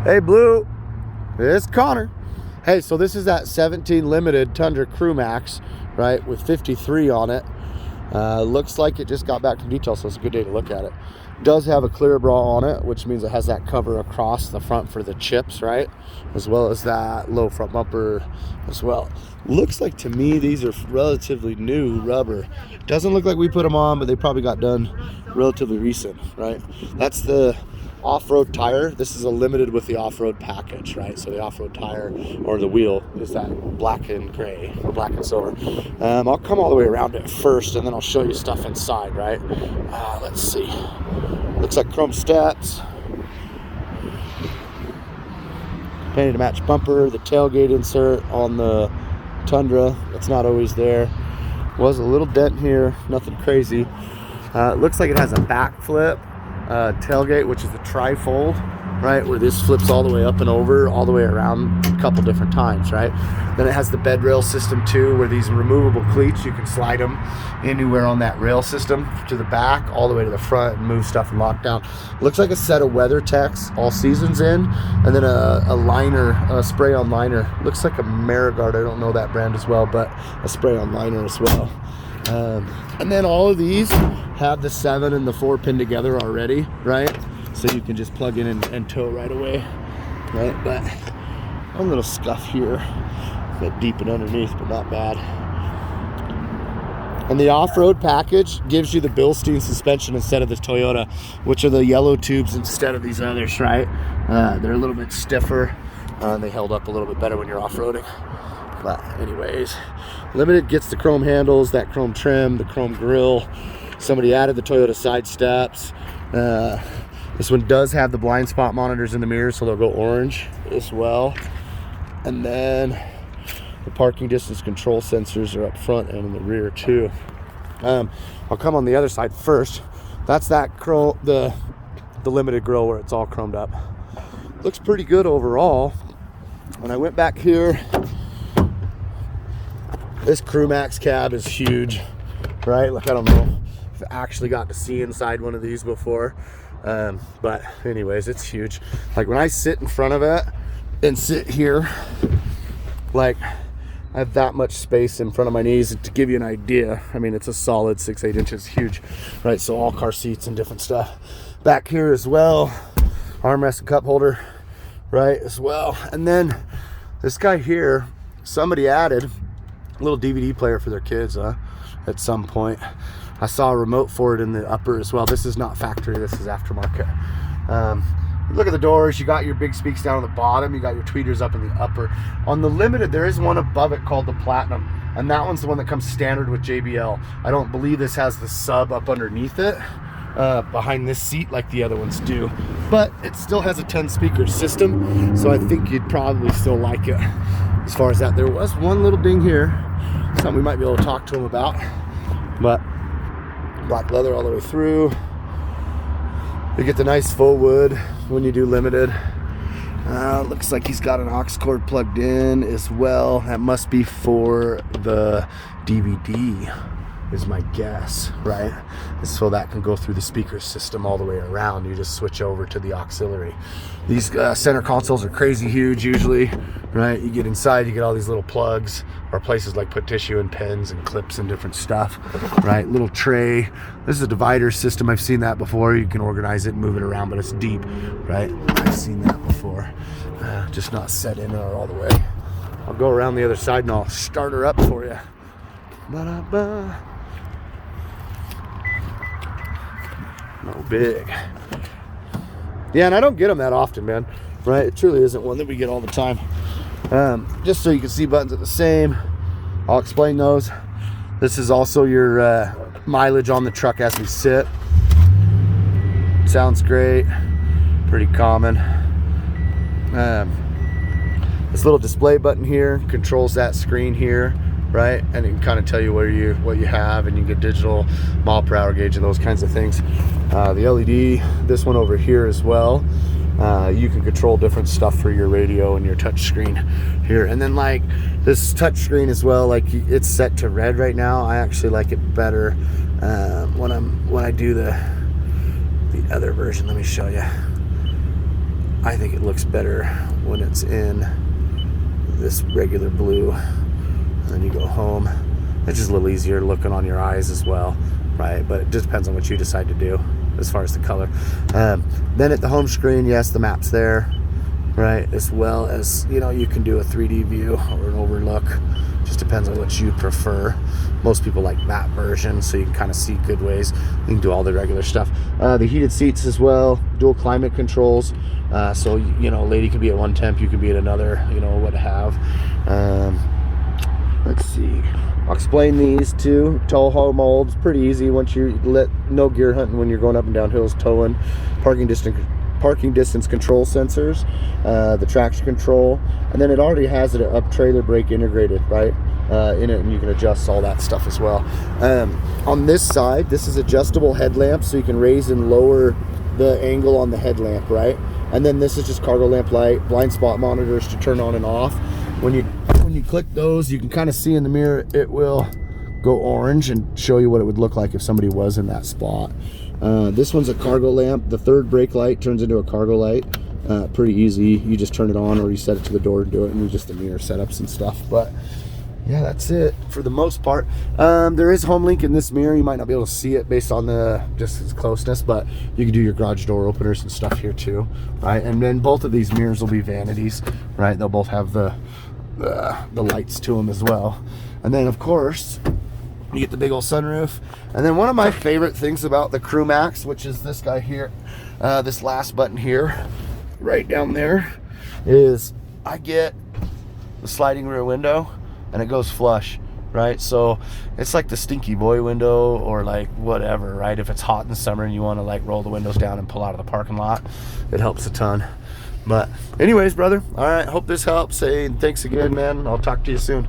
Hey, Blue. It's Connor. Hey, so this is that 17 Limited Tundra Crew Max, right, with 53 on it. Looks like it just got back to detail, so it's a good day to look at it. Does have a clear bra on it, which means it has that cover across the front for the chips, right? As well as that low front bumper as well. Looks like to me these are relatively new rubber. Doesn't look like we put them on, but they probably got done relatively recent, right? That's the off-road tire. This is a limited with the off-road package, right? So the off-road tire or the wheel is that black and gray or black and silver. I'll come all the way around it first, and then I'll show you stuff inside, right? Let's see. Looks like chrome steps, painted to match bumper, the tailgate insert on the Tundra. It's not always there. Was a little dent here, nothing crazy. It looks like it has a backflip tailgate, which is the tri-fold, right, where this flips all the way up and over, all the way around a couple different times, right? Then it has the bed rail system too, where these removable cleats, you can slide them anywhere on that rail system to the back, all the way to the front, and move stuff and lock down. Looks like a set of WeatherTechs all seasons in, and then a liner, a spray-on liner. Looks like a Marigard, I don't know that brand as well, but a spray-on liner as well. And then all of these have the 7 and the 4 pinned together already, right? So you can just plug in and tow right away, right? But a little scuff here, a bit deep and underneath, but not bad. And the off-road package gives you the Bilstein suspension instead of the Toyota, which are the yellow tubes instead of these others, right? They're a little bit stiffer, and they held up a little bit better when you're off-roading. But anyways, Limited gets the chrome handles, that chrome trim, the chrome grille. Somebody added the Toyota side steps. This one does have the blind spot monitors in the mirror, so they'll go orange as well. And then the parking distance control sensors are up front and in the rear too. I'll come on the other side first. That's that chrome, the Limited grille where it's all chromed up. Looks pretty good overall. When I went back here, this Crew Max cab is huge, right? Like, I don't know if I actually got to see inside one of these before. But anyways, it's huge. Like, when I sit in front of it and sit here, like, I have that much space in front of my knees. And to give you an idea, I mean, it's a solid 6-8 inches, huge, right? So all car seats and different stuff. Back here as well, armrest and cup holder, right, as well. And then this guy here, somebody added a little DVD player for their kids at some point. I saw a remote for it in the upper as well. This is not factory, this is aftermarket. Look at the doors. You got your big speaks down on the bottom. You got your tweeters up in the upper. On the Limited, there is one above it called the Platinum, and that one's the one that comes standard with JBL. I don't believe this has the sub up underneath it, behind this seat like the other ones do. But it still has a 10-speaker system, so I think you'd probably still like it. As far as that, there was one little ding here, something we might be able to talk to him about. But black leather all the way through. You get the nice faux wood when you do Limited. Looks like he's got an aux cord plugged in as well. That must be for the DVD, is my guess, right? So that can go through the speaker system all the way around. You just switch over to the auxiliary. These center consoles are crazy huge usually, right? You get inside, you get all these little plugs, or places like put tissue and pens and clips and different stuff, right? Little tray. This is a divider system. I've seen that before. You can organize it and move it around, but it's deep, right? I've seen that before. Just not set in or all the way. I'll go around the other side and I'll start her up for you. Ba-da-ba. No big. Yeah, and I don't get them that often, man, right? It truly isn't one that we get all the time. Just so you can see buttons are the same. I'll explain those. This is also your mileage on the truck as we sit. Sounds great. Pretty common. This little display button here controls that screen here, right? And it can kind of tell you what you have, and you get digital mile per hour gauge and those kinds of things. The LED, this one over here as well. You can control different stuff for your radio and your touch screen here. And then like this touch screen as well, like it's set to red right now. I actually like it better when I do the other version. Let me show you. I think it looks better when it's in this regular blue. And then you go home. It's just a little easier looking on your eyes as well, right? But it just depends on what you decide to do as far as the color. Then at the home screen, yes, the map's there, right? As well as, you know, you can do a 3D view or an overlook. Just depends on what you prefer. Most people like that version, so you can kind of see good ways. You can do all the regular stuff. The heated seats as well, dual climate controls. So, you know, a lady could be at one temp, you could be at another, you know, what have. Let's see. I'll explain these too. Tow haul molds, pretty easy once you no gear hunting when you're going up and down hills towing. Parking distance control sensors, the traction control, and then it already has it up trailer brake integrated, right? In it, and you can adjust all that stuff as well. On this side, this is adjustable headlamp, so you can raise and lower the angle on the headlamp, right? And then this is just cargo lamp light, blind spot monitors to turn on and off. When you click those, you can kind of see in the mirror, it will go orange and show you what it would look like if somebody was in that spot. This one's a cargo lamp. The third brake light turns into a cargo light. Pretty easy. You just turn it on or you set it to the door and do it, and just the mirror setups and stuff. But yeah, that's it for the most part. There is home link in this mirror. You might not be able to see it based on the just its closeness, but you can do your garage door openers and stuff here too, right? And then both of these mirrors will be vanities, right? They'll both have the lights to them as well. And then of course you get the big old sunroof. And then one of my favorite things about the Crew Max, which is this guy here, this last button here, right down there, is I get the sliding rear window and it goes flush, right? So it's like the stinky boy window or like whatever, right? If it's hot in the summer and you want to like roll the windows down and pull out of the parking lot, it helps a ton. But anyways, brother, all right, hope this helps. Hey, thanks again, man. I'll talk to you soon.